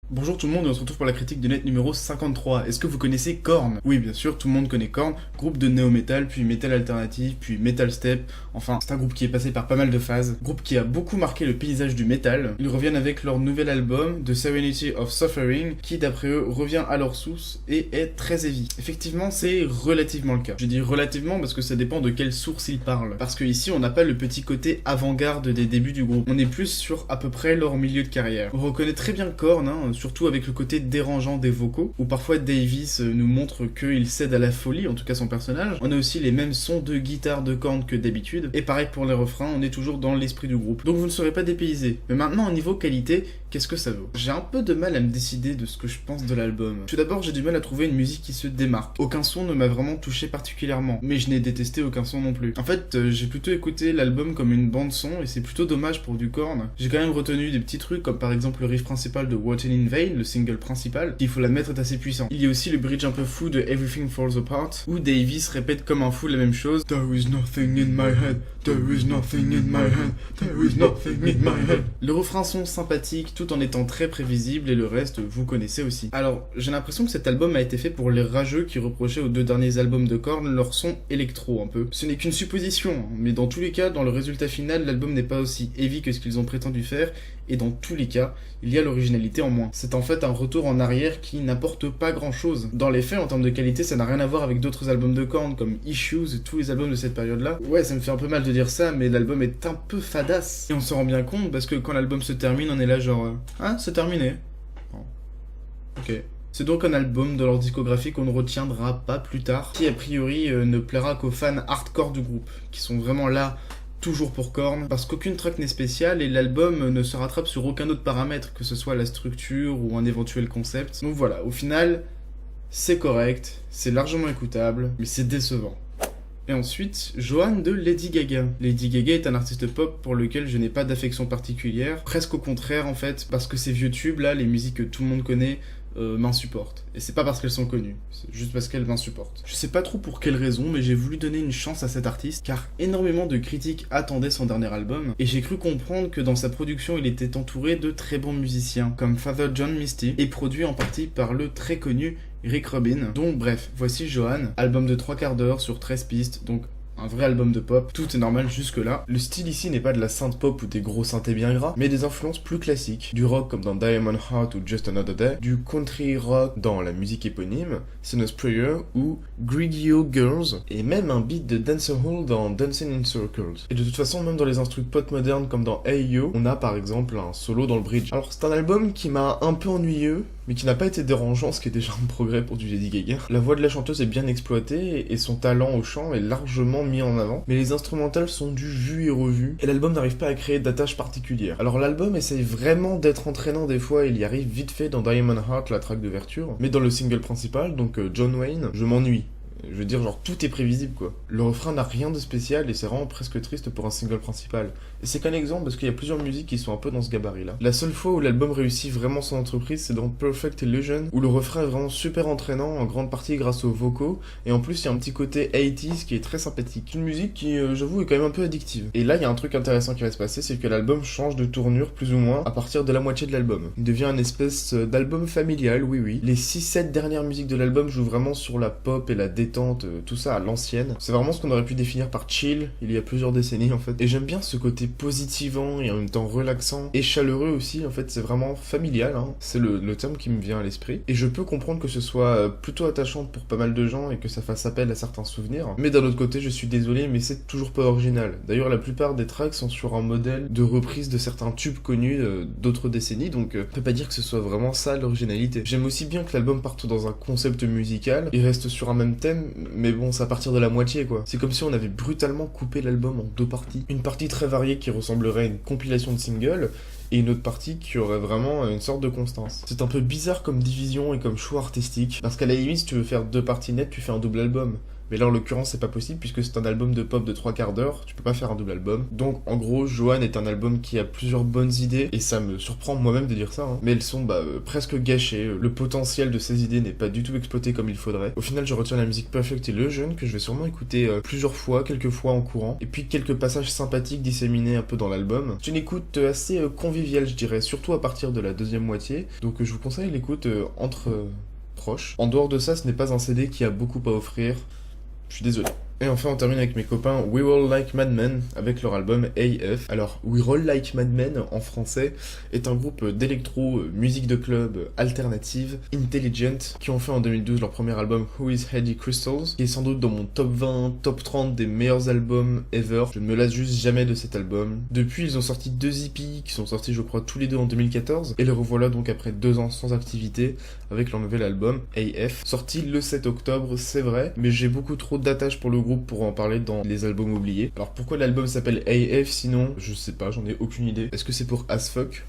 Bonjour tout le monde et on se retrouve pour la critique de net numéro 53. Est-ce que vous connaissez Korn? Oui, bien sûr, tout le monde connaît Korn, groupe de néo-metal, puis metal alternative, puis metal step. Enfin, c'est un groupe qui est passé par pas mal de phases, groupe qui a beaucoup marqué le paysage du metal. Ils reviennent avec leur nouvel album, The Serenity of Suffering, qui d'après eux revient à leur source et est très heavy. Effectivement, c'est relativement le cas. Je dis relativement parce que ça dépend de quelle source ils parlent. Parce que ici, on n'a pas le petit côté avant-garde des débuts du groupe. On est plus sur à peu près leur milieu de carrière. On reconnaît très bien Korn, surtout avec le côté dérangeant des vocaux, où parfois Davis nous montre qu'il cède à la folie, en tout cas son personnage. On a aussi les mêmes sons de guitare de Korn que d'habitude, et pareil pour les refrains, on est toujours dans l'esprit du groupe. Donc vous ne serez pas dépaysé. Mais maintenant, au niveau qualité, qu'est-ce que ça vaut? J'ai un peu de mal à me décider de ce que je pense de l'album. Tout d'abord, j'ai du mal à trouver une musique qui se démarque. Aucun son ne m'a vraiment touché particulièrement, mais je n'ai détesté aucun son non plus. En fait, j'ai plutôt écouté l'album comme une bande son, et c'est plutôt dommage pour du Korn. J'ai quand même retenu des petits trucs, comme par exemple le riff principal de Rotten in Vain, le single principal, qui il faut l'admettre est assez puissant. Il y a aussi le bridge un peu fou de Everything Falls Apart, où Davis répète comme un fou la même chose. There is nothing in my head, there is nothing in my head, there is nothing in my head. Les refrains sont sympathiques tout en étant très prévisibles et le reste vous connaissez aussi. Alors j'ai l'impression que cet album a été fait pour les rageux qui reprochaient aux deux derniers albums de Korn leur son électro un peu. Ce n'est qu'une supposition, mais dans tous les cas, dans le résultat final, l'album n'est pas aussi heavy que ce qu'ils ont prétendu faire, et dans tous les cas, il y a l'originalité en moins. C'est en fait un retour en arrière qui n'apporte pas grand chose. Dans les faits, en termes de qualité, ça n'a rien à voir avec d'autres albums de Korn comme Issues et tous les albums de cette période-là. Ouais, ça me fait un peu mal de dire ça, mais l'album est un peu fadasse. Et on s'en rend bien compte parce que quand l'album se termine, on est là genre ah, c'est terminé. Bon. Ok. C'est donc un album de leur discographie qu'on ne retiendra pas plus tard, qui a priori ne plaira qu'aux fans hardcore du groupe, qui sont vraiment là toujours pour Korn, parce qu'aucune track n'est spéciale et l'album ne se rattrape sur aucun autre paramètre, que ce soit la structure ou un éventuel concept. Donc voilà, au final, c'est correct, c'est largement écoutable, mais c'est décevant. Et ensuite, Johan de Lady Gaga. Lady Gaga est un artiste pop pour lequel je n'ai pas d'affection particulière, presque au contraire en fait, parce que ces vieux tubes là, les musiques que tout le monde connaît, m'insupportent. Et c'est pas parce qu'elles sont connues, c'est juste parce qu'elles m'insupportent. Je sais pas trop pour quelle raison, mais j'ai voulu donner une chance à cet artiste, car énormément de critiques attendaient son dernier album, et j'ai cru comprendre que dans sa production il était entouré de très bons musiciens, comme Father John Misty, et produit en partie par le très connu Rick Rubin. Donc bref, voici Johan, album de 3/4 sur 13 pistes, donc un vrai album de pop, tout est normal jusque là. Le style ici n'est pas de la synth pop ou des gros synthés bien gras, mais des influences plus classiques, du rock comme dans Diamond Heart ou Just Another Day, du country rock dans la musique éponyme, Sinner's Prayer ou Grigio Girls, et même un beat de Dancehall dans Dancing in Circles. Et de toute façon, même dans les instruments pop modernes comme dans Hey Yo, on a par exemple un solo dans le bridge. Alors c'est un album qui m'a un peu ennuyeux, mais qui n'a pas été dérangeant, ce qui est déjà un progrès pour du Lady Gaga. La voix de la chanteuse est bien exploitée, et son talent au chant est largement mis en avant, mais les instrumentales sont du vu et revu, et l'album n'arrive pas à créer d'attache particulière. Alors l'album essaye vraiment d'être entraînant des fois, il y arrive vite fait dans Diamond Heart, la track d'ouverture, mais dans le single principal, donc John Wayne, je m'ennuie. Je veux dire, genre, tout est prévisible, quoi. Le refrain n'a rien de spécial et c'est vraiment presque triste pour un single principal. Et c'est qu'un exemple parce qu'il y a plusieurs musiques qui sont un peu dans ce gabarit-là. La seule fois où l'album réussit vraiment son entreprise, c'est dans Perfect Illusion, où le refrain est vraiment super entraînant, en grande partie grâce aux vocaux, et en plus, il y a un petit côté 80s qui est très sympathique. Une musique qui, j'avoue, est quand même un peu addictive. Et là, il y a un truc intéressant qui va se passer, c'est que l'album change de tournure, plus ou moins, à partir de la moitié de l'album. Il devient une espèce d'album familial, oui oui. Les 6-7 dernières musiques de l'album jouent vraiment sur la pop et la détente, tout ça à l'ancienne. C'est vraiment ce qu'on aurait pu définir par chill il y a plusieurs décennies en fait. Et j'aime bien ce côté positivant et en même temps relaxant et chaleureux aussi, en fait c'est vraiment familial, c'est le terme qui me vient à l'esprit. Et je peux comprendre que ce soit plutôt attachant pour pas mal de gens et que ça fasse appel à certains souvenirs. Mais d'un autre côté je suis désolé mais c'est toujours pas original. D'ailleurs la plupart des tracks sont sur un modèle de reprise de certains tubes connus d'autres décennies, donc on peut pas dire que ce soit vraiment ça l'originalité. J'aime aussi bien que l'album parte dans un concept musical et reste sur un même thème, mais bon, c'est à partir de la moitié quoi. C'est comme si on avait brutalement coupé l'album en deux parties. Une partie très variée qui ressemblerait à une compilation de singles, et une autre partie qui aurait vraiment une sorte de constance. C'est un peu bizarre comme division et comme choix artistique, parce qu'à la limite, si tu veux faire deux parties nettes, tu fais un double album. Mais là, en l'occurrence, c'est pas possible puisque c'est un album de pop de 3/4 d'heure. Tu peux pas faire un double album. Donc, en gros, Johan est un album qui a plusieurs bonnes idées. Et ça me surprend moi-même de dire ça. Mais elles sont presque gâchées. Le potentiel de ces idées n'est pas du tout exploité comme il faudrait. Au final, je retiens la musique Perfect Illusion que je vais sûrement écouter plusieurs fois, quelques fois en courant. Et puis quelques passages sympathiques disséminés un peu dans l'album. C'est une écoute assez conviviale, je dirais. Surtout à partir de la deuxième moitié. Donc, je vous conseille l'écoute entre proches. En dehors de ça, ce n'est pas un CD qui a beaucoup à offrir. Je suis désolé. Et enfin, on termine avec mes copains We Roll Like Mad Men avec leur album AF. Alors, We Roll Like Mad Men en français est un groupe d'électro, musique de club, alternative, intelligent, qui ont fait en 2012 leur premier album Who is Heady Crystals, qui est sans doute dans mon top 20, top 30 des meilleurs albums ever. Je ne me lasse juste jamais de cet album. Depuis, ils ont sorti 2 EP qui sont sortis, je crois, tous les deux en 2014, et les revoilà donc après 2 ans sans activité avec leur nouvel album AF, sorti le 7 octobre, c'est vrai, mais j'ai beaucoup trop d'attache pour le groupe pour en parler dans les albums oubliés. Alors pourquoi l'album s'appelle AF sinon? Je sais pas, j'en ai aucune idée. Est-ce que c'est pour As Fuck?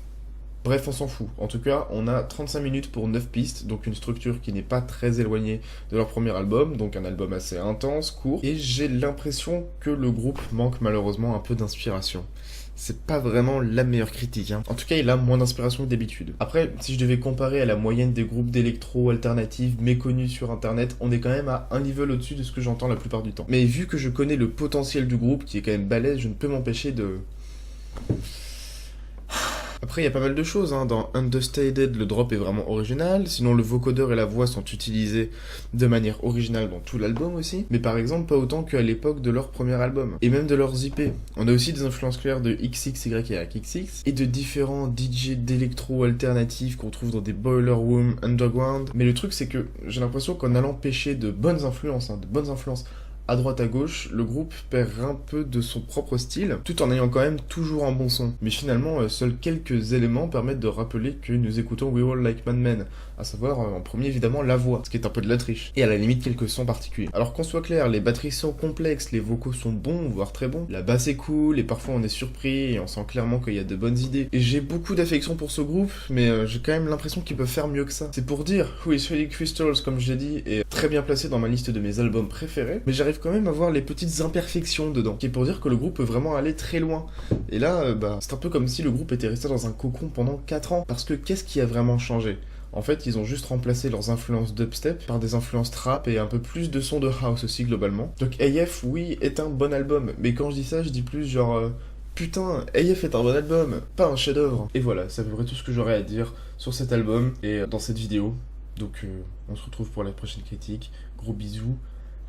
Bref, on s'en fout. En tout cas, on a 35 minutes pour 9 pistes, donc une structure qui n'est pas très éloignée de leur premier album, donc un album assez intense, court, et j'ai l'impression que le groupe manque malheureusement un peu d'inspiration. C'est pas vraiment la meilleure critique, hein. En tout cas, il a moins d'inspiration que d'habitude. Après, si je devais comparer à la moyenne des groupes d'électro alternatifs méconnus sur internet, on est quand même à un level au-dessus de ce que j'entends la plupart du temps. Mais vu que je connais le potentiel du groupe, qui est quand même balèze, je ne peux m'empêcher de... Après, il y a pas mal de choses, hein. Dans Understated, le drop est vraiment original. Sinon, le vocodeur et la voix sont utilisés de manière originale dans tout l'album aussi. Mais par exemple, pas autant qu'à l'époque de leur premier album. Et même de leurs IP. On a aussi des influences claires de XXY et XX. Et de différents DJ d'électro alternatifs qu'on trouve dans des boiler rooms underground. Mais le truc, c'est que j'ai l'impression qu'en allant pêcher de bonnes influences, à droite à gauche, le groupe perd un peu de son propre style, tout en ayant quand même toujours un bon son. Mais finalement, seuls quelques éléments permettent de rappeler que nous écoutons We Roll Like Mad Men, à savoir en premier évidemment la voix, ce qui est un peu de la triche, et à la limite quelques sons particuliers. Alors qu'on soit clair, les batteries sont complexes, les vocaux sont bons, voire très bons, la basse est cool, et parfois on est surpris, et on sent clairement qu'il y a de bonnes idées. Et j'ai beaucoup d'affection pour ce groupe, mais j'ai quand même l'impression qu'ils peuvent faire mieux que ça. C'est pour dire, Who is Heady Crystals, comme je l'ai dit, est très bien placé dans ma liste de mes albums préférés, mais j'arrive quand même à voir les petites imperfections dedans, qui est pour dire que le groupe peut vraiment aller très loin. Et là, c'est un peu comme si le groupe était resté dans un cocon pendant 4 ans, parce que qu'est-ce qui a vraiment changé? En fait, ils ont juste remplacé leurs influences dubstep par des influences trap et un peu plus de sons de house aussi globalement. Donc AF, oui, est un bon album, mais quand je dis ça, je dis plus genre... Putain, AF est un bon album, pas un chef-d'œuvre. Et voilà, c'est à peu près tout ce que j'aurais à dire sur cet album et dans cette vidéo. Donc on se retrouve pour la prochaine critique. Gros bisous,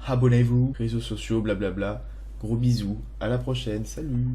abonnez-vous, réseaux sociaux, blablabla. Gros bisous, à la prochaine, salut.